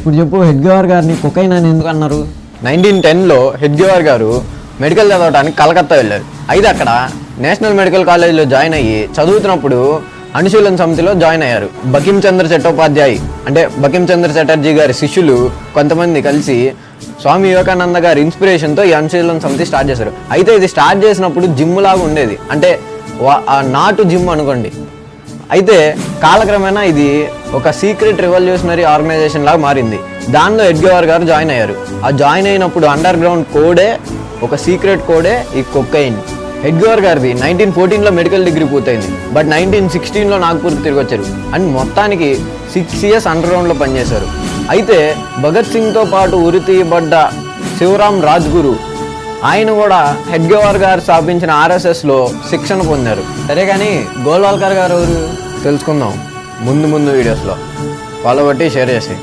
ఇప్పుడు చెప్పు హెడ్గేవార్ గారిని కొకైన్ అని ఎందుకు అన్నారు? 1910లో హెడ్గేవార్ గారు మెడికల్ చదవడానికి కలకత్తా వెళ్ళారు. అయితే అక్కడ నేషనల్ మెడికల్ కాలేజ్లో జాయిన్ అయ్యి చదువుతున్నప్పుడు అనుశీలన సమితిలో జాయిన్ అయ్యారు. బకిం చంద్ర చట్టోపాధ్యాయ్ అంటే బకిం చంద్ర చటర్జీ గారి శిష్యులు కొంతమంది కలిసి స్వామి వివేకానంద గారి ఇన్స్పిరేషన్తో ఈ అనుశీలన సమితి స్టార్ట్ చేశారు. అయితే ఇది స్టార్ట్ చేసినప్పుడు జిమ్ లాగా ఉండేది, అంటే నాటు జిమ్ అనుకోండి. అయితే కాలక్రమేణా ఇది ఒక సీక్రెట్ రివల్యూషనరీ ఆర్గనైజేషన్ లాగా మారింది. దానిలో హెడ్గేవార్ గారు జాయిన్ అయ్యారు. ఆ జాయిన్ అయినప్పుడు అండర్ గ్రౌండ్ కోడే, ఒక సీక్రెట్ కోడే ఈ కొకైన్. హెడ్గేవార్ గారిది 1914లో మెడికల్ డిగ్రీ పూర్తయింది. బట్ 1916లో నాగ్పూర్కి తిరిగి వచ్చారు అండ్ మొత్తానికి 6 years అండర్ గ్రౌండ్లో పనిచేశారు. అయితే భగత్ సింగ్తో పాటు ఉరి తీయబడ్డ శివరామ్ రాజ్గురు ఆయన కూడా హెడ్గేవార్ గారు స్థాపించిన RSSలో శిక్షణ పొందారు. సరే కానీ గోల్వాల్కర్ గారు ఎవరు తెలుసుకుందాం ముందు వీడియోస్లో. ఫాలో బట్టి షేర్ చేసి